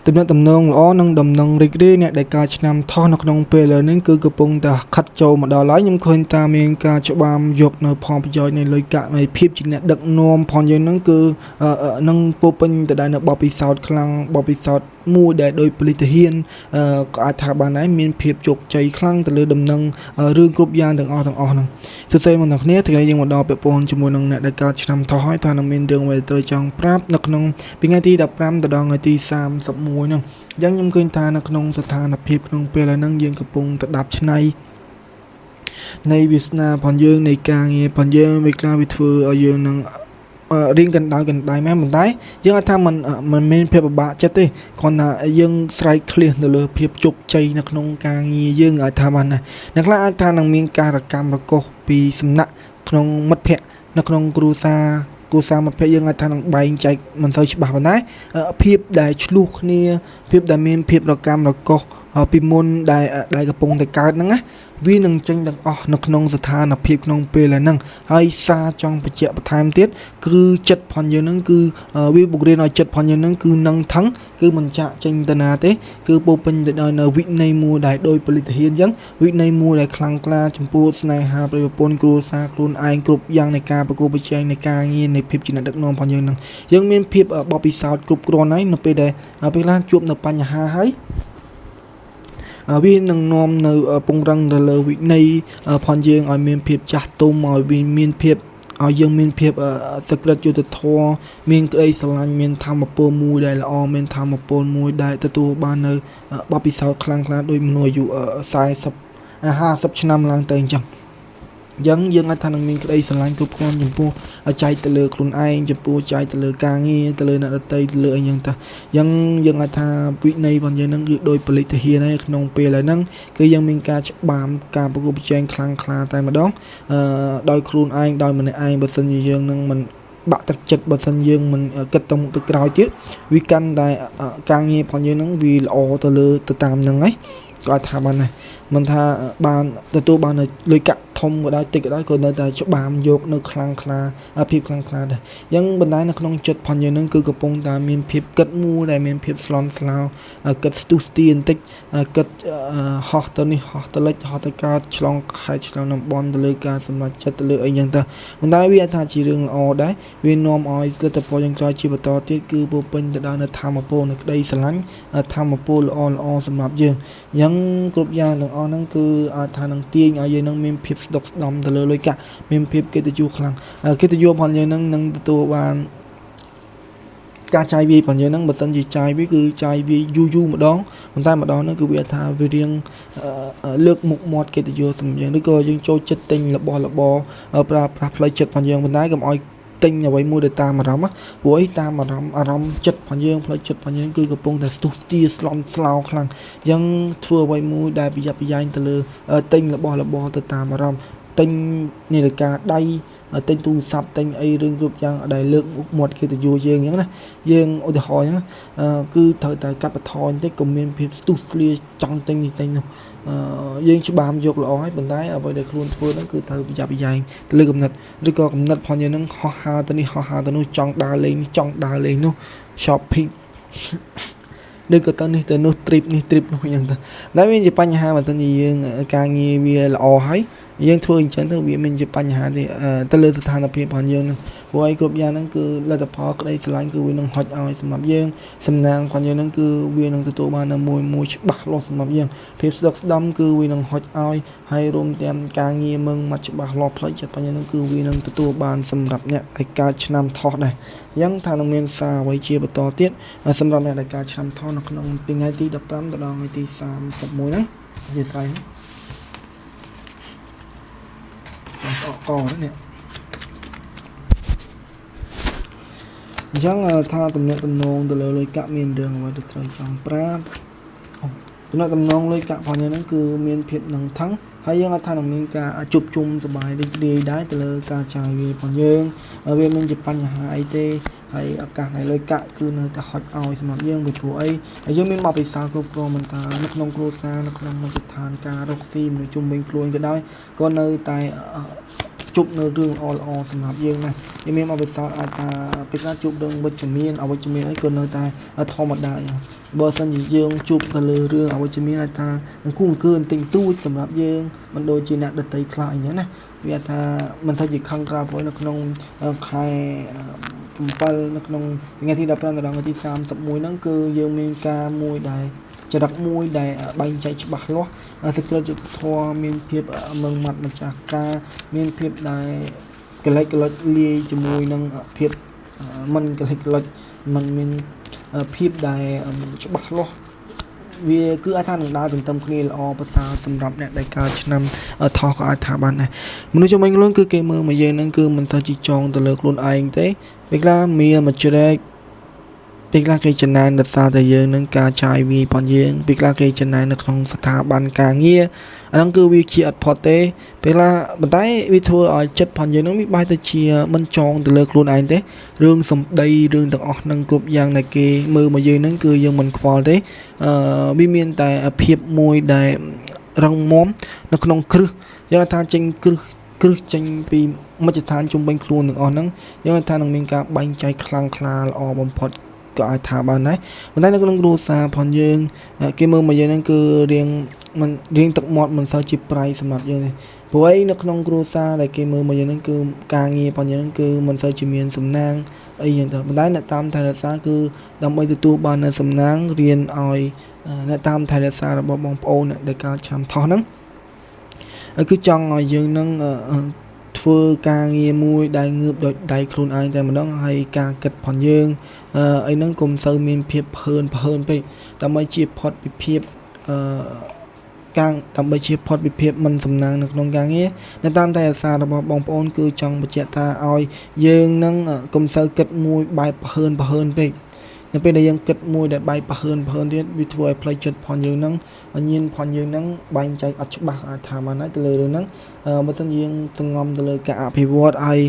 តំណែងតំណងល្អនិងដំណឹងរីករាយអ្នកដែលការឆ្នាំថោះនៅក្នុងពេលឥឡូវនេះគឺកំពុងតែខិតចូលមកដល់ហើយខ្ញុំឃើញតាមានការច្បាមយកនៅផលប្រយោជន៍នៃលុយកាក់នៃភាពជាអ្នកដឹកនាំផងយើងហ្នឹងគឺនឹងពោពេញទៅដោយនៅបបពិសោធន៍ខ្លាំងបបពិសោធន៍មួយដែលដោយពលិទាហានក៏អាចថាបានដែរមានភាពជោគជ័យខ្លាំងទៅលើដំណឹងរឿងគ្រប់យ៉ាងទាំងអស់ហ្នឹងសួស្តីបងប្អូនគ្នាថ្ងៃយើងមកដល់ពាក់ព័ន្ធជាមួយនឹងអ្នកដែលកើតឆ្នាំថោះហើយថានឹងមានរឿងអ្វីត្រូវចង់ប្រាប់នៅក្នុងពីថ្ងៃទី15ដល់ថ្ងៃទី31ហ្នឹងយ៉ាងខ្ញុំឃើញថានៅក្នុងស្ថានភាពក្នុងពេលហ្នឹងយើងកំពុងតែដាប់ឆ្នៃនៃវាសនាផងយើងនៃការងារផងយើងវាខ្លះវាធ្វើឲ្យយើងនឹងរៀងកណ្ដៅកណ្ដាយមែនប៉ុន្តែយើងអាចថាมันមានភាពពិបាកចិត្តទេគ្រាន់តែយើងស្រែកឃ្លាសទៅលើភាពជោគជ័យនៅក្នុងការងារយើងអាចថាបានណាអ្នកខ្លះអាចថានឹងមានការកម្មរកុសពីសំណាក់ក្នុងមិត្តភ័ក្តិនៅក្នុងគ្រួសារមិត្តភ័ក្តិយើងអាចថានឹងបែងចែកមិនសូវច្បាស់ប៉ុន្តែភាពដែលឆ្លោះគ្នាភាពដែលមានភាពរកម្មរកុសពីមុនដែលកំពុងតែកើតហ្នឹងណាវានឹងចេញទាំងអស់នៅក្នុងស្ថានភាពក្នុងពេលហ្នឹងហើយសារចង់បញ្ជាក់បន្ថែមទៀតគឺចិត្តផងយើងហ្នឹងគឺវាបង្រៀនឲ្យចិត្តផងយើងហ្នឹងគឺនឹងថឹងគឺមិនចាក់ចេញទៅណាទេគឺពោពេញទៅដោយនៅវិន័យមួយដែលដោយពលិទាហានអញ្ចឹងវិន័យមួយដែលខ្លាំងក្លាចំពោះស្នេហាប្រពន្ធគ្រួសារខ្លួនឯងគ្រប់យ៉ាងនៃការប្រកួតប្រជែងនៃការងារនៃភាពជាអ្នកដឹកនាំផងយើងហ្នឹងយើងមានភាពបបពិសោធន៍គ្រប់គ្រាន់ហើយនៅពេលដែលពេលខ្លះជួបនៅបញ្ហាហើយវានឹងនាំនៅពង្រឹងទៅលើវិន័យផងយើងឲ្យមានភាពចាស់ទុំឲ្យវាមានភាពឲ្យយើងមានភាពទឹកក្រិតយុទ្ធធម៌មានក្តីស្រឡាញ់មានធម៌ពលមួយដែលល្អមានធម៌ពលមួយដែលទទួលបាននៅបបពិសោធន៍ខ្លាំងក្លាដោយមនុស្សអាយុ40 50ឆ្នាំឡើងទៅអញ្ចឹងយើងអាចថានឹងមានក្តីស្រឡាញ់គ្រប់គ្រាន់ចំពោះចែកទៅលើខ្លួនឯងចំពោះចែកទៅលើការងារទៅលើអ្នកដទៃទៅលើអីចឹងទៅយើងអាចថាវិន័យរបស់យើងនឹងគឺដោយពលិទាហានហើយក្នុងពេលហ្នឹងគឺយើងមានការច្បាមការប្រកួតប្រជែងខ្លាំងក្លាតែម្ដងដោយខ្លួនឯងដោយម្នាក់ឯងបើសិនជាយើងនឹងមិនបាក់ទឹកចិត្តបើសិនយើងមិនគិតទៅមុខទៅក្រោយទៀតវាកាន់តែការងាររបស់យើងនឹងវាល្អទៅតាមហ្នឹងហើយក៏អាចថាបានដែរមិនថាបានទទួលបានលុយកាក់ធំក៏ដោយតិចក៏ដោយក៏នៅតែច្បាមយកនៅខ្លាំងក្លាភាពខ្លាំងក្លាដែរអញ្ចឹងបណ្ដាលនៅក្នុងចិត្តផងយើងនឹងគឺកំពុងតែមានភាពគិតមួយដែលមានភាពស្លន់ស្លោគិតស្ទុះស្ទាបន្តិចគិតហោះទៅនេះហោះទៅលិចហោះទៅកើតឆ្លងខេត្តឆ្លងតំបន់ទៅលើការសម្រេចចិត្តទៅលើអីចឹងទៅបណ្ដាលវាអាចថាជារឿងល្អដែរវានាំឲ្យលទ្ធផលយ៉ាងក្រោយជាបន្តទៀតគឺពោពេញទៅដោយនៅធម៌ពលនៅក្តីស្រឡាញ់ធម៌ពលល្អសម្រាប់យើងអញ្ចឹងគ្រប់យ៉ាងទាំងអស់ហ្នឹងគឺអាចថានឹងទាញឲ្យយើងនឹងមានភាពស្ដុកស្ដំទៅលើលុយកាក់មានភាពកិត្តិយសខ្លាំងកិត្តិយសផងយើងនឹងទទួលបានការចាយវាយផងយើងនឹងបើសិនជាចាយវាគឺចាយវាយូរម្ដងប៉ុន្តែម្ដងហ្នឹងគឺវាថាវារៀងលើកមុខមាត់កិត្តិយសសម្រាប់យើងឬក៏យើងចូលចិត្តទិញរបស់ប្រើប្រាស់ផ្លូវចិត្តផងយើងប៉ុន្តែកុំឲ្យទិញអ្វីមួយដែលតាមអារម្មណ៍ព្រោះអីតាមអារម្មណ៍ចិត្តផងយើងផ្លូវចិត្តផងយើងគឺកំពុងតែស្ទុះស្ទាស្លន់ស្លោខ្លាំងអញ្ចឹងធ្វើអ្វីមួយដែលប្រយ័ត្នប្រយែងទៅលើទិញរបស់ទៅតាមអារម្មណ៍ទិញនាฬิកាដៃទិញទូរស័ព្ទទិញអីរឿងគ្រប់យ៉ាងដែលលើកមាត់កិត្តិយសយើងអញ្ចឹងណាយើងឧទាហរណ៍អញ្ចឹងគឺត្រូវតែកាត់បន្ថយបន្តិចកុំមានភាពស្ទុះស្លាចង់ទិញនេះទិញនោះយើងច្បាមយកល្អហើយប៉ុន្តែអ្វីដែលខ្លួនធ្វើហ្នឹងគឺត្រូវប្រយ័ត្នប្រយែងទៅលើគំនិតឬក៏គំនិតផងយើងហ្នឹងហោះហើរទៅនេះហោះហើរទៅនោះចង់ដើរលេងនេះចង់ដើរលេងនោះ shopping ឬក៏ទៅនេះទៅនោះ trip នេះ trip នោះអញ្ចឹងទៅតែវាជាបញ្ហាបើសិនជាយើងការងារវាល្អហើយយើងធ្វើអញ្ចឹងទៅវាមានជាបញ្ហាទេទៅលើស្ថានភាពរបស់យើងនឹងព្រោះឯគ្រប់យ៉ាងហ្នឹងគឺលទ្ធផលក្តីស្រឡាញ់គឺវានឹងហុចឲ្យសម្រាប់យើងសំណាងរបស់យើងហ្នឹងគឺវានឹងទទួលបាននៅមួយច្បាស់លាស់សម្រាប់យើងភាពស្ដុកស្ដំគឺវានឹងហុចឲ្យហើយរួមទាំងការងារមឹងមកច្បាស់លាស់ផ្លូវចិត្តរបស់យើងហ្នឹងគឺវានឹងទទួលបានសម្រាប់អ្នកដែលកើតឆ្នាំថោះដែរអញ្ចឹងថានឹងមានសារអ្វីជាបន្តទៀតសម្រាប់អ្នកដែលកើតឆ្នាំថោះនៅក្នុងថ្ងៃទី15ដល់ថ្ងៃទី31ហ្នឹងនិយាយស្អីកនេះអញ្ចឹងថាតំណែងទៅលើលុយកាក់មានរឿងអ្វីដែលត្រូវចង់ប្រាប់តំណែងលុយកាក់ផងហ្នឹងគឺមានភាពនឹងថឹងហើយយើងអាចថានឹងមានការជួបជុំសប្បាយរីករាយដែរទៅលើការចាយវាយផងយើងវាមានជាបញ្ហាអីទេហើយឱកាសនៃលុយកាក់គឺនៅតែហុចឲ្យសម្រាប់យើងពីព្រោះអីហើយយើងមានបបពិសោធន៍គ្រប់គ្រងមិនថានៅក្នុងគ្រួសារនៅក្នុងមជ្ឈដ្ឋានការរកស៊ីមនុស្សជុំវិញខ្លួនក៏ដោយក៏នៅតែ ជប់នៅរឿងល្អសម្រាប់យើងណាយើងមានបទពិសោធន៍អាចថាពេលខ្លះជួបរឿងវិជ្ជមានអវិជ្ជមានអីក៏នៅតែធម្មតាបើសិនជាយើងជួបទៅលើរឿងអវិជ្ជមានអាចថានឹងគូអង្គើបន្តិចតួចសម្រាប់យើងមិនដូចជាអ្នកដតីខ្លះអញ្ចឹងណាវាថាមិនថាជាខឹងក្រៅព្រោះនៅក្នុងខែ7នៅក្នុងថ្ងៃទី15ដល់ថ្ងៃទី31ហ្នឹងគឺយើងមានការមួយដែលចរិតមួយដែលបែងចែកច្បាស់លាស់សេចក្ដីយុត្តិធម៌មានភាពម៉ឺងម៉ាត់ម្ចាស់ការមានភាពដែលកលិចកលិចលាយជាមួយនឹងភាពមិនកលិចកលិចมันមានភាពដែលច្បាស់លាស់វាគឺអាចថានឹងដើរទន្ទឹមគ្នាល្អប្រសើរសម្រាប់អ្នកដែលកើតឆ្នាំថោះក៏អាចថាបានដែរមនុស្សជំនាញខ្លួនគឺគេមើលមកយើងហ្នឹងគឺមិនសូវជីចងទៅលើខ្លួនឯងទេពេលខ្លះមានមួយជ្រែកពេលខ្លះគេចំណាយដោយសារតែយើងនឹងការចាយវាយផងយើងពេលខ្លះគេចំណាយនៅក្នុងស្ថាប័នការងារអាហ្នឹងគឺវាជាអត់ផុតទេពេលខ្លះប៉ុន្តែវាធ្វើឲ្យចិត្តផងយើងនឹងវាបែរទៅជាមិនចងទៅលើខ្លួនឯងទេរឿងសម្ដីរឿងទាំងអស់ហ្នឹងគ្រប់យ៉ាងដែលគេមើលមកយើងហ្នឹងគឺយើងមិនខ្វល់ទេវាមានតែភាពមួយដែលរឹងមាំនៅក្នុងគ្រឹះយើងថាចេញគ្រឹះចេញពីមជ្ឈដ្ឋានជុំវិញខ្លួនទាំងអស់ហ្នឹងយើងថានឹងមានការបែងចែកខ្លាំងក្លាល្អបំផុតក៏អាចថាបានដែរប៉ុន្តែនៅក្នុងគ្រួសារផងយើងគេមើលមកយើងហ្នឹងគឺរៀងទឹកមាត់មិនសូវជាប្រៃសម្រាប់យើងទេព្រោះឯនៅក្នុងគ្រួសារដែលគេមើលមកយើងហ្នឹងគឺការងារផងយើងហ្នឹងគឺមិនសូវជាមានសំណាងអីយ៉ាងទៅប៉ុន្តែអ្នកតាមថែរក្សាគឺដើម្បីទទួលបាននូវសំណាងរៀនឲ្យអ្នកតាមថែរក្សារបស់បងប្អូនដែលកើតឆ្នាំថោះហ្នឹងគឺចង់ឲ្យយើងនឹងធ្វើការងារមួយដែលងើបដោយដៃខ្លួនឯងតែម្ដងហើយការគិតផងយើងអីហ្នឹងកុំសូវមានភាពភើនពេកដើម្បីជាផុតពីភាពដើម្បីជាផុតពីភាពមិនសំណាងនៅក្នុងការងារនៅតាមតែអាសារបស់បងប្អូនគឺចង់បញ្ជាក់ថាឲ្យយើងនឹងកុំសូវគិតមួយបែបភើនពេកនៅពេលដែលយើងគិតមួយដែលបែបភើនទៀតវាធ្វើឲ្យផ្លូវចិត្តផងយើងនឹងញៀនផងយើងនឹងបែងចែកអត់ច្បាស់អាចថាបានហើយទៅលើរឿងហ្នឹងបើមិនយើងសង្ងំទៅលើការអភិវឌ្ឍហើយ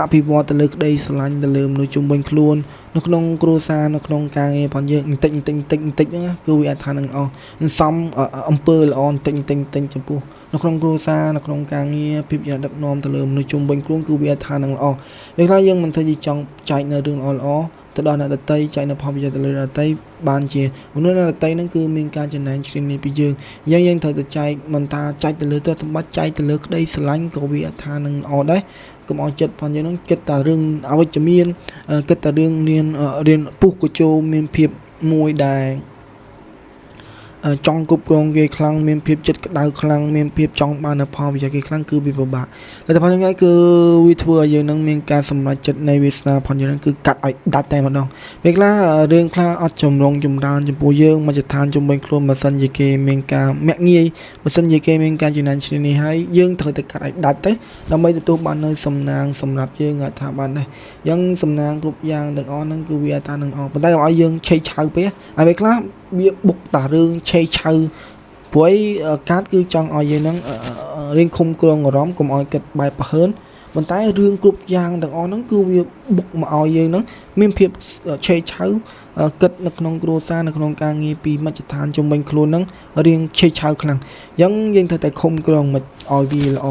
អភិវឌ្ឍទៅលើក្តីស្រឡាញ់ទៅលើមនុស្សជុំវិញខ្លួននៅក្នុងគ្រួសារនៅក្នុងការងារផងយើងបន្តិចហ្នឹងគឺវាអាចថានឹងសំអំពើល្អបន្តិចចំពោះនៅក្នុងគ្រួសារនៅក្នុងការងារភាពជាដឹកនាំទៅលើមនុស្សជុំវិញខ្លួនគឺវាអាចថានឹងល្អពេលខ្លះយើងមិនថាចង់ចែកនៅរឿងល្អទៅដល់អ្នកដតីចែកនៅផលប្រយោជន៍ទៅលើអ្នកដតីបានជាមនុស្សអ្នកដតីហ្នឹងគឺមានការចំណែនជ្រាបនេះពីយើងត្រូវតែចែកមិនថាចែកទៅលើទ្រព្យសម្បត្តិចែកទៅលើក្តីស្រឡាញ់ក៏វាថានឹងល្អដែរកុំឲ្យចិត្តផងយើងហ្នឹងគិតតែរឿងអវិជ្ជមានគិតតែរឿងរៀនពុះកជោមានភាពមួយដែលចង់គ្រប់គ្រងគេខ្លាំងមានភាពចិត្តក្តៅខ្លាំងមានភាពចង់បានផលប្រយោជន៍គេខ្លាំងគឺវាពិបាកតែផលយ៉ាងណាគឺវាធ្វើឲ្យយើងនឹងមានការសម្រេចចិត្តនៃវាសនាផងយើងនឹងគឺកាត់ឲ្យដាច់តែម្ដងពេលខ្លះរឿងខ្លះអត់ចម្រើនចំពោះយើងមជ្ឈដ្ឋានជំនាញខ្លួនបើសិនជាគេមានការមាក់ងាយបើសិនជាគេមានការចំណាយឈ្នានេះហើយយើងត្រូវតែកាត់ឲ្យដាច់ទៅដើម្បីទទួលបាននូវសំណាងសម្រាប់យើងអាចថាបានដែរអញ្ចឹងសំណាងគ្រប់យ៉ាងទាំងអស់ហ្នឹងគឺវាថានឹងអស់ប៉ុន្តែកុំឲ្យយើងឆេកឆៅពេកហើយពេលខ្លះវាបុកតារឿងឆេកឆៅព្រោះកាត់គឺចង់ឲ្យយើងហ្នឹងរៀងឃុំគ្រងអារម្មណ៍កុំឲ្យគិតបែបប្រហើនប៉ុន្តែរឿងគ្រប់យ៉ាងទាំងអស់ហ្នឹងគឺវាបុកមកឲ្យយើងហ្នឹងមានភាពឆេកឆៅគិតនៅក្នុងគ្រួសារនៅក្នុងការងារពីមជ្ឈដ្ឋានជំនាញខ្លួនហ្នឹងរៀងឆេកឆៅខ្លាំងអញ្ចឹងយើងត្រូវតែឃុំគ្រងមិនឲ្យវាល្អ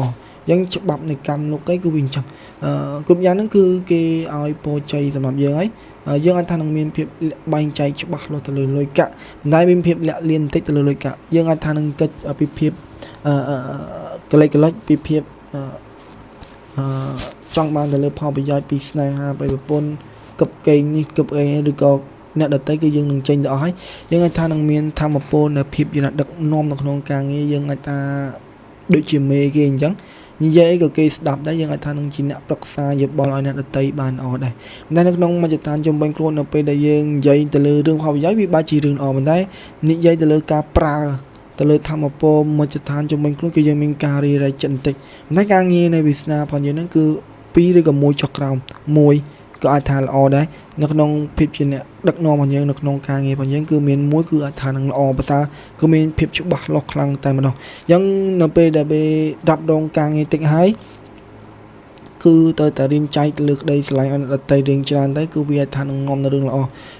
អញ្ចឹងច្បាប់នៃកម្មលោកអីគឺវាអញ្ចឹងគ្រប់យ៉ាងហ្នឹងគឺគេឲ្យពរជ័យសម្រាប់យើងហើយយើងអាចថានឹងមានភាពបែងចែកច្បាស់លាស់ទៅលើលុយកាក់តែមានភាពលាក់លៀនបន្តិចទៅលើលុយកាក់យើងអាចថានឹងគិតពីភាពកលិចពីភាពចង់បានទៅលើផលប្រយោជន៍ពីស្នេហាប្រពន្ធគប់កេងនេះគប់អីឬក៏អ្នកដតីគឺយើងនឹងចេញទៅអស់ហើយយើងអាចថានឹងមានធម៌ពលនៅភាពជាអ្នកដឹកនាំនៅក្នុងការងារយើងអាចថាដូចជាមេគេអញ្ចឹងនិយាយក៏គេស្ដាប់ដែរយើងអាចថានឹងជាអ្នកប្រឹក្សាយោបល់ឲ្យអ្នកដតីបានល្អដែរតែនៅក្នុងមជ្ឈដ្ឋានជំនាញខ្លួននៅពេលដែលយើងនិយាយទៅលើរឿងផលប្រយោជន៍វាបាច់ជារឿងល្អប៉ុន្តែនិយាយទៅលើការប្រើទៅលើធម្មពលមជ្ឈដ្ឋានជំនាញខ្លួនគឺយើងមានការរីរែកចិត្តបន្តិចប៉ុន្តែការងារនៃវាសនាផងយើងហ្នឹងគឺ2ឬក៏1ចុះក្រោម1ក៏អាចថាល្អដែរនៅក្នុងភាពជាអ្នកដឹកនាំរបស់យើងនៅក្នុងការងាររបស់យើងគឺមាន1គឺអាចថានឹងល្អប្រសើរគឺមានភាពច្បាស់លាស់ខ្លាំងតែម្ដងអញ្ចឹងនៅពេលដែលពេលរាប់ដងការងារតិចហើយ គឺទៅតែរៀនចែកទៅលើក្តីស្រឡាញ់ឲ្យអ្នកដទៃរៀងច្រើនទៅគឺវាថានឹងងំនៅរឿងល្អ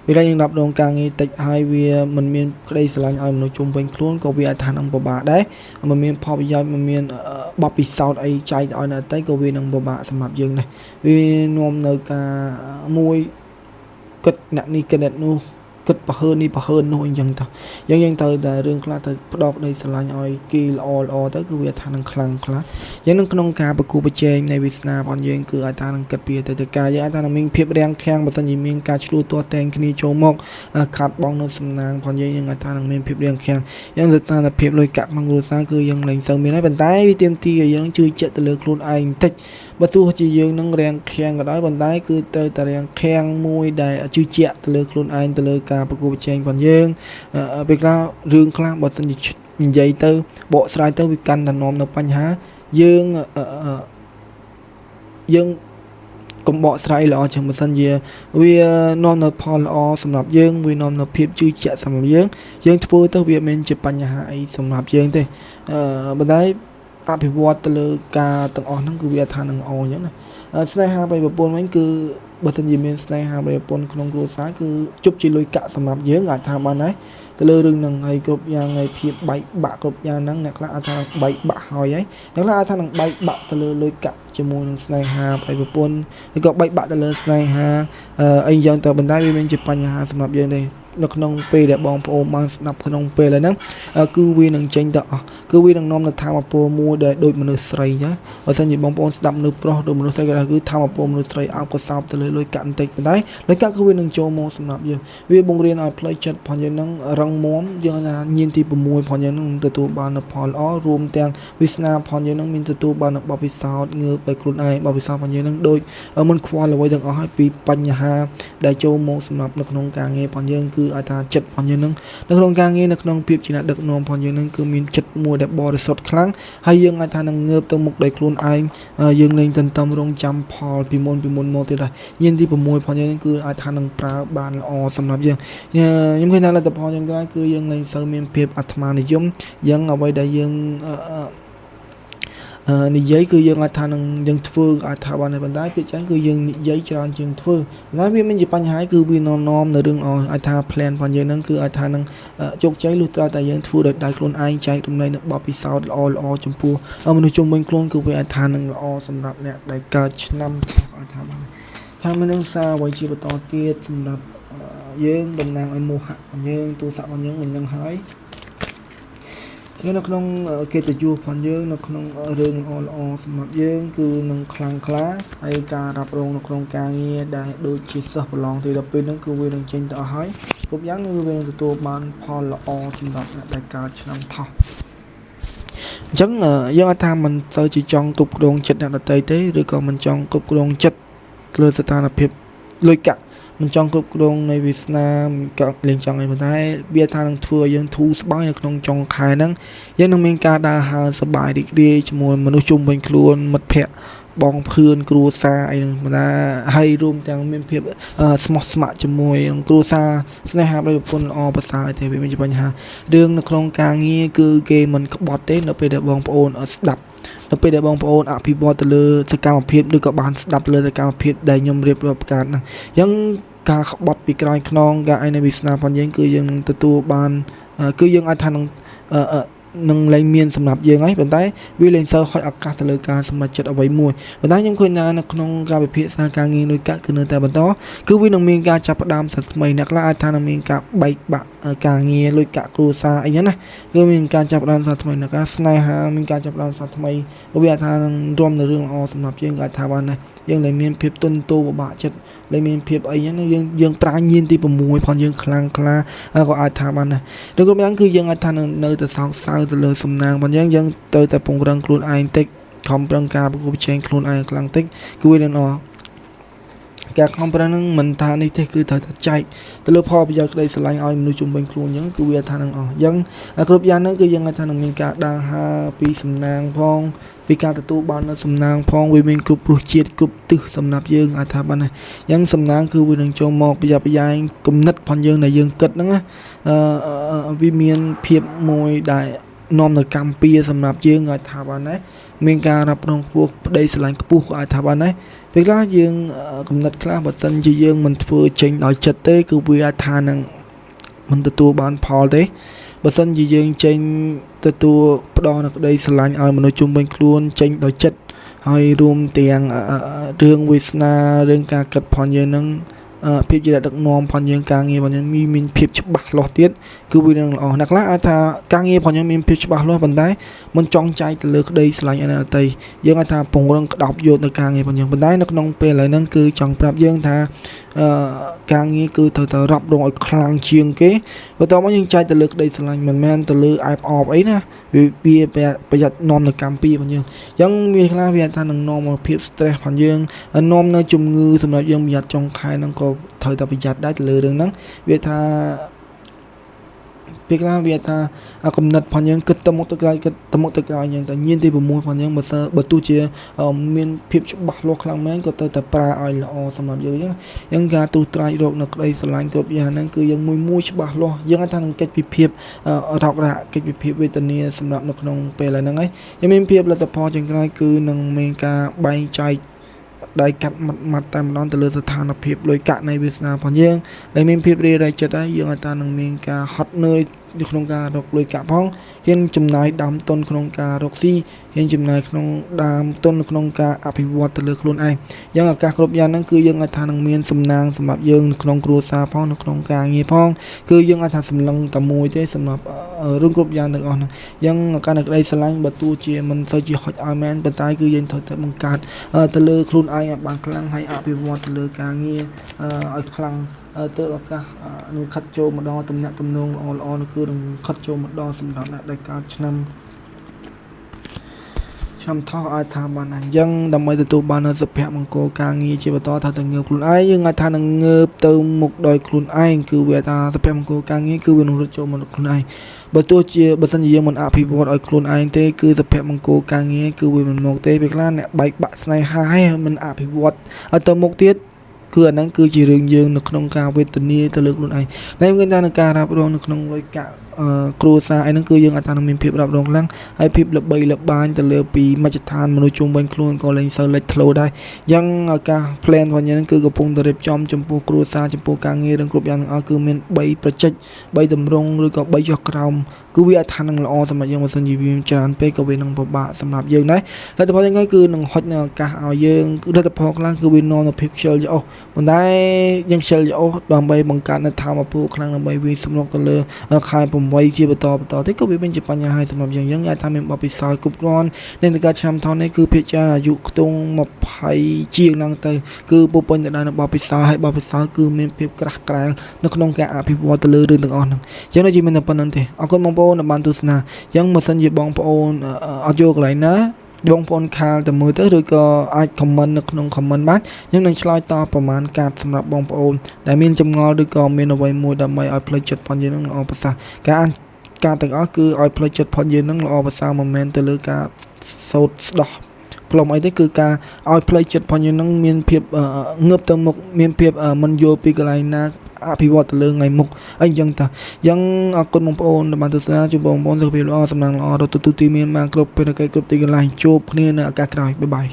វាតែយើងរាប់រងការងារតិចហើយវាមិនមានក្តីស្រឡាញ់ឲ្យមនុស្សជុំវិញខ្លួនក៏វាថានឹងពិបាកដែរមិនមានផលប្រយោជន៍មិនមានបបពិសោធន៍អីចែកឲ្យអ្នកដទៃក៏វានឹងពិបាកសម្រាប់យើងដែរវានាំនៅការមួយគិតអ្នកនេះគិតអ្នកនោះគិតប្រហើននេះប្រហើននោះអញ្ចឹងទៅយើងទៅតែរឿងខ្លះទៅផ្ដោតដីស្រឡាញ់ឲ្យគេល្អទៅគឺវាថានឹងខ្លាំងខ្លះយើងនឹងក្នុងការប្រគួតប្រជែងនៃវាសនារបស់យើងគឺអាចថានឹងគិតពីទៅការយើងអាចថានឹងមានភាពរាំងខាំងបើមិនមានការឆ្លោះទាស់តែងគ្នាចូលមកខាត់បងនៅសំណាងរបស់យើងអាចថានឹងមានភាពរាំងខាំងយើងស្ថានភាពលុយកាក់ក្នុងគ្រួសារគឺយើងលែងសូវមានហើយប៉ុន្តែវាទាមទារឲ្យយើងជឿជាក់ទៅលើខ្លួនឯងបន្តិចបើទោះជាយើងនឹងរាំងខាំងក៏ដោយប៉ុន្តែគឺត្រូវតែរាំងខាំងមួយដែលជឿជាក់ទៅលើខ្លួនឯងទៅលើការប្រគួតប្រជែងរបស់យើងពេលខ្លះរឿងខ្លះបើមិននិយាយទៅបកស្រាយទៅវាកាន់តែនាំនៅបញ្ហាយើងកុំបកស្រាយល្អចឹងមិនសិនជាវានាំនៅផលល្អសម្រាប់យើងវានាំនៅភាពជឿជាក់សម្រាប់យើងធ្វើទៅវាមិនជាបញ្ហាអីសម្រាប់យើងទេប៉ុន្តែអភិវឌ្ឍទៅលើការទាំងអស់ហ្នឹងគឺវាថានឹងល្អអញ្ចឹងណាស្នេហាប្រិយប្រពន្ធវិញគឺបើសិនជាមានស្នេហាប្រិយប្រពន្ធក្នុងគ្រួសារគឺជប់ជាលុយកាក់សម្រាប់យើងអាចថាបានដែរទៅលើរឿងហ្នឹងហើយគ្រប់យ៉ាងហើយភាពបែកបាក់គ្រប់យ៉ាងហ្នឹងអ្នកខ្លះអាចថាបែកបាក់ហើយអ្នកខ្លះអាចថានឹងបែកបាក់ទៅលើលុយកាក់ជាមួយនឹងស្នេហាប្រិយប្រពន្ធឬក៏បែកបាក់ទៅលើស្នេហាអីយ៉ាងទៅបណ្ដាវាមានជាបញ្ហាសម្រាប់យើងដែរនៅក្នុងពេលដែលបងប្អូនបានស្ដាប់ក្នុងពេលហ្នឹងគឺវានឹងចេញទៅអស់គឺវានឹងនាំទៅធម៌ពលមួយដែលដូចមនុស្សស្រីចឹងបើសិនជាបងប្អូនស្ដាប់មនុស្សប្រុសឬមនុស្សស្រីគឺធម៌ពលមនុស្សស្រីអោបក៏សោបទៅលើលុយកាក់បន្តិចប៉ុន្តែលុយកាក់គឺវានឹងចូលមកសម្រាប់យើងវាបង្រៀនឲ្យផ្លូវចិត្តផងយើងនឹងរឹងមាំយើងថាញៀនទី6ផងយើងនឹងទទួលបាននូវផលល្អរួមទាំងវាសនាផងយើងនឹងមានទទួលបាននូវបបពិសោធន៍ងើបទៅខ្លួនឯងបបពិសោធន៍ផងយើងនឹងដូចមិនខ្វល់អ្វីទាំងអស់ហើយពីបញ្ហាដែលចូលមកសម្រាប់នៅក្នុងការងារផងយើងគឺអាចថាចិត្តផងយើងនឹងនៅក្នុងការងារនៅក្នុងភាពជាអ្នកដឹកនាំផងយើងនឹងគឺមានចិត្តមួយដែលបរិសុទ្ធខ្លាំងហើយយើងអាចថានឹងងើបទៅមុខដោយខ្លួនឯងយើងលែងទន្ទឹមរង់ចាំផលពីមុនមកទៀតដែរញៀនទី6ផងយើងនឹងគឺអាចថានឹងប្រើបានល្អសម្រាប់យើងខ្ញុំឃើញថាលទ្ធផលយ៉ាងក្រោយគឺយើងលែងសូវមានភាពអាត្មានិយមយ៉ាងអ្វីដែលយើងនិយាយគឺយើងអាចថានឹងយើងធ្វើអាចថាបានតែប៉ុន្តែពាក្យចាញ់គឺយើងនិយាយច្រើនជាងធ្វើតែវាមានជាបញ្ហាគឺវានាំនៅរឿងអាចថា plan របស់យើងហ្នឹងគឺអាចថានឹងជោគជ័យលុះត្រាតែយើងធ្វើដោយដៃខ្លួនឯងចែករំលែកនៅបទពិសោធន៍ល្អចំពោះមនុស្សជុំវិញខ្លួនគឺវាអាចថានឹងល្អសម្រាប់អ្នកដែលកើតឆ្នាំអាចថាបានថាមិននឹងសារអ្វីជាបន្តទៀតសម្រាប់យើងតំណាងឲ្យមោហៈរបស់យើងទូរស័ព្ទរបស់យើងមិននឹងហើយនៅក្នុងកិត្តិយសផងយើងនៅក្នុងរឿងល្អសម្រាប់យើងគឺនឹងខ្លាំងក្លាហើយការរ៉ាប់រងនៅក្នុងការងារដែលដូចជាសិស្សប្រឡងទីដល់ពេលហ្នឹងគឺវានឹងចេញទៅអស់ហើយគ្រប់យ៉ាងគឺវានឹងទទួលបានផលល្អសម្រាប់អ្នកដែលកើតឆ្នាំថោះអញ្ចឹងយើងអាចថាមិនសូវជាចង់គ្រប់គ្រងចិត្តអ្នកដទៃទេឬក៏មិនចង់គ្រប់គ្រងចិត្តលើស្ថានភាពលុយកាក់មិនចង់គ្រប់គ្រងនៃវាសនាក៏លេងចង់អីប៉ុន្តែវាថានឹងធ្វើឲ្យយើងធូរស្បើយនៅក្នុងចុងខែហ្នឹងយើងនឹងមានការដើរហើរសប្បាយរីករាយជាមួយមនុស្សជុំវិញខ្លួនមិត្តភ័ក្តិបងភឿនគ្រួសារអីហ្នឹងប៉ុន្តែហើយរួមទាំងមានភាពស្មោះស្ម័គ្រជាមួយនឹងគ្រួសារស្នេហាប្រិយប្រពន្ធល្អប្រសើរទេវាមានជាបញ្ហារឿងនៅក្នុងការងារគឺគេមិនក្បត់ទេនៅពេលដែលបងប្អូនស្ដាប់នៅពេលដែលបងប្អូនអភិវឌ្ឍទៅលើសកម្មភាពឬក៏បានស្ដាប់លើសកម្មភាពដែលខ្ញុំរៀបរាប់ប្រកាសហ្នឹងអញ្ចឹងការក្បត់ពីក្រោយខ្នងការឯនៃវាសនាផងយើងគឺយើងនឹងទទួលបានគឺយើងអាចថានឹងលែងមានសម្រាប់យើងហើយប៉ុន្តែវាលែងសូវហុចឱកាសទៅលើការសម្រេចចិត្តអ្វីមួយប៉ុន្តែខ្ញុំឃើញថានៅក្នុងការវិភាគសារការងារលុយកាក់គឺនៅតែបន្តគឺវានឹងមានការចាប់ផ្ដើមសាថ្មីអ្នកខ្លះអាចថានឹងមានការបែកបាក់ការងារលុយកាក់គ្រួសារអីចឹងណាគឺមានការចាប់ផ្ដើមសាថ្មីអ្នកខ្លះស្នេហាមានការចាប់ផ្ដើមសាថ្មីវាអាចថានឹងរួមនៅរឿងល្អសម្រាប់យើងក៏អាចថាបានដែរយើងលែងមានភាពទន់ទោពិបាកចិត្តលែងមានភាពអីចឹងយើងប្រើញៀនទី6ផងយើងខ្លាំងក្លាក៏អាចថាបានដែរឬក៏យ៉ាងគឺយើងអាចថានៅតែសោកសៅទៅលើសំណាងផងយើងទៅតែពង្រឹងខ្លួនឯងតិចខំប្រឹងការប្រកួតប្រជែងខ្លួនឯងខ្លាំងតិចគឺវានឹងការខំប្រឹងហ្នឹងមិនថានេះទេគឺត្រូវតែចែកទៅលើផលប្រយោជន៍ក្តីស្រឡាញ់ឲ្យមនុស្សជុំវិញខ្លួនអញ្ចឹងគឺវាថានឹងអស់អញ្ចឹងគ្រប់យ៉ាងហ្នឹងគឺយើងអាចថានឹងមានការដើរហើរពីសំណាងផងពីការទទួលបាននៅសំណាងផងវាមានគ្រប់រសជាតិគ្រប់ទិសសម្រាប់យើងអាចថាបានណាអញ្ចឹងសំណាងគឺវានឹងចូលមកប្រយ័ត្នប្រយែងគំនិតផងយើងដែលយើងគិតហ្នឹងណាវាមានភាពមួយដែលនាំនៅកម្ពុជាសម្រាប់យើងអាចថាបានណា មានការរ៉ាប់រងខ្ពស់ប្តីស្រឡាញ់ខ្ពស់ក៏អាចថាបានដែរពេលខ្លះយើងកំណត់ខ្លះបើសិនជាយើងមិនធ្វើចេញដោយចិត្តទេគឺវាអាចថានឹងមិនទទួលបានផលទេបើសិនជាយើងចេញទទួលផ្ដល់នូវក្តីស្រឡាញ់ឲ្យមនុស្សជុំវិញខ្លួនចេញដោយចិត្តហើយរួមទាំងរឿងវាសនារឿងការកាត់ផងយើងនឹងភាពជាដឹកនាំផងយើងការងារផងយើងមានភាពច្បាស់លាស់ទៀតគឺវានឹងល្អអ្នកខ្លះអាចថាការងារផងយើងមានភាពច្បាស់លាស់ប៉ុន្តែមិនចង់ចែកទៅលើក្តីស្រឡាញ់អនាគតយើងអាចថាពង្រឹងក្តោបយកនៅការងារផងយើងប៉ុន្តែនៅក្នុងពេលឥឡូវហ្នឹងគឺចង់ប្រាប់យើងថាការងារគឺត្រូវតែរ៉ាប់រងឲ្យខ្លាំងជាងគេបន្ទាប់មកយើងចែកទៅលើក្តីស្រឡាញ់មិនមែនទៅលើអែបអបអីណាវាប្រយ័ត្ននាំនៅកម្មពីផងយើងអញ្ចឹងវាខ្លះវាថានឹងនាំមកភាព stress ផងយើងនាំនៅជំងឺសម្រាប់យើងប្រយ័ត្នចុងខែហ្នឹងក៏ត្រូវតែប្រយ័ត្នដែរទៅលើរឿងហ្នឹងវាថាពេលខ្លះវាថាកំណត់ផងយើងគិតទៅមុខទៅក្រោយគិតទៅមុខទៅក្រោយយើងតែញៀនទី6ផងយើងបើទោះជាមានភាពច្បាស់លាស់ខ្លាំងមែនក៏ទៅតែប្រើឲ្យល្អសម្រាប់យើងអញ្ចឹងការទូត្រៃរកនៅក្តីស្រឡាញ់គ្រប់យ៉ាងហ្នឹងគឺយើងមួយច្បាស់លាស់យើងអាចថានឹងកិច្ចពិភាក្សារករាក់កិច្ចពិភាក្សាវេទនាសម្រាប់នៅក្នុងពេលហ្នឹងហើយយើងមានភាពលទ្ធផលចុងក្រោយគឺនឹងមានការបែងចែកដៃកាត់ម៉ាត់តែម្ដងទៅលើស្ថានភាពលុយកាក់នៃវាសនាផងយើងដែលមានភាពរាយរៃចិត្តហើយយើងអាចថានឹងមានការហត់នឿយក្នុងការរកលុយកាក់ផងហ៊ានចំណាយដើមទុនក្នុងការរកស៊ីហ៊ានចំណាយក្នុងដើមទុនក្នុងការអភិវឌ្ឍទៅលើខ្លួនឯងយ៉ាងឱកាសគ្រប់យ៉ាងហ្នឹងគឺយើងអាចថានឹងមានសំណាងសម្រាប់យើងនៅក្នុងគ្រួសារផងនៅក្នុងការងារផងគឺយើងអាចថាសម្លឹងតែមួយទេសម្រាប់រឿងគ្រប់យ៉ាងទាំងអស់ហ្នឹងយ៉ាងការនៅក្តីស្រឡាញ់បើទោះជាមិនទៅជាហុចឲ្យមែនប៉ុន្តែគឺយើងត្រូវតែបង្កើតទៅលើខ្លួនឯងឲ្យបានខ្លាំងហើយអភិវឌ្ឍទៅលើការងារឲ្យខ្លាំងទៅឱកាសនឹងខិតចូលម្ដងតំណាក់តំណងល្អៗនោះគឺនឹងខិតចូលម្ដងសម្រាប់អ្នកដែលកើតឆ្នាំថោះអាចថាបានអញ្ចឹងដើម្បីទទួលបាននូវសុភមង្គលការងារជាបន្តថាទៅងើបខ្លួនឯងយើងអាចថានឹងងើបទៅមុខដោយខ្លួនឯងគឺវាថាសុភមង្គលការងារគឺវានឹងរត់ចូលមកខ្លួនឯងបើទោះជាបើសិនជាយើងមិនអភិវឌ្ឍឲ្យខ្លួនឯងទេគឺសុភមង្គលការងារគឺវាមិនមកទេពេលខ្លះអ្នកបែកបាក់ស្នេហាហើយមិនអភិវឌ្ឍឲ្យទៅមុខទៀតគឺអាហ្នឹងគឺជារឿងយើងនៅក្នុងការវេទនាទៅលើខ្លួនឯងតែខ្ញុំគិតថានឹងការរ៉ាប់រងនៅក្នុងលុយកាក់គ្រួសារអីហ្នឹងគឺយើងអាចថានឹងមានភាពរ៉ាប់រងខ្លាំងហើយភាពល្បីល្បាញទៅលើពីមជ្ឈដ្ឋានមនុស្សជុំវិញខ្លួនក៏លែងសូវលេចធ្លោដែរអញ្ចឹងឱកាស plan របស់យើងហ្នឹងគឺកំពុងតែរៀបចំចំពោះគ្រួសារចំពោះការងាររឿងគ្រប់យ៉ាងទាំងអស់គឺមាន3ប្រជិច3តម្រងឬក៏3ចុះក្រោមគឺវាអាចថានឹងល្អសម្រាប់យើងបើសិនជាវាច្រើនពេកក៏វានឹងពិបាកសម្រាប់យើងដែរលទ្ធផលយ៉ាងណាគឺនឹងហុចនៅឱកាសឲ្យយើងលទ្ធផលខ្លាំងគឺវានាំទៅភាពខ្ជិលច្រអូសប៉ុន្តែយើងខ្ជិលច្រអូសដើម្បីបង្កើតនៅធម៌ពលខ្លាំងដើម្បីវាសម្រុកទៅលើខែ8ជាបន្តទៅក៏វាមានជាបញ្ហាហើយសម្រាប់យើងអាចថាមានបបពិសោធន៍គ្រប់គ្រាន់នៃការឆ្នាំថននេះគឺភាគច្រើនអាយុខ្ទង់20ជាងឡើងទៅគឺពុពេញទៅដោយបបពិសោធន៍ហើយបបពិសោធន៍គឺមានភាពក្រាស់ក្រែលនៅក្នុងការអភិវឌ្ឍទៅលើរឿងទាំងអស់ហ្នឹងអញ្ចឹងដូចជាមានតែប៉ុណ្្នឹងទេអរគុណបងប្អូនដែលបានទស្សនាអញ្ចឹងបើសិនជាបងប្អូនអត់យកកន្លែងណាបងប្អូនខាលតែមើលទៅឬក៏អាច comment នៅក្នុង comment បានខ្ញុំនឹងឆ្លើយតបប្រមាណកាតសម្រាប់បងប្អូនដែលមានចម្ងល់ឬក៏មានអ្វីមួយដើម្បីឲ្យផ្លេចចិត្តផងយើងនឹងល្អប្រសើរការទាំងអស់គឺឲ្យផ្លេចចិត្តផងយើងនឹងល្អប្រសើរមិនមែនទៅលើការសូត្រស្ដោះផ្លុំអីទេគឺការឲ្យផ្លេចចិត្តផងយើងនឹងមានភាពងើបទៅមុខមានភាពមិនយល់ពីកន្លែងណាអភិវឌ្ឍទៅលើថ្ងៃមុខអីចឹងតាអញ្ចឹងអរគុណបងប្អូនដែលបានទស្សនាជួបបងប្អូនសុខភាពល្អសំណាងល្អរកទទួលទីមានបានគ្រប់ពេលគ្រប់ទីកន្លែងជួបគ្នានៅឱកាសក្រោយបាយបាយ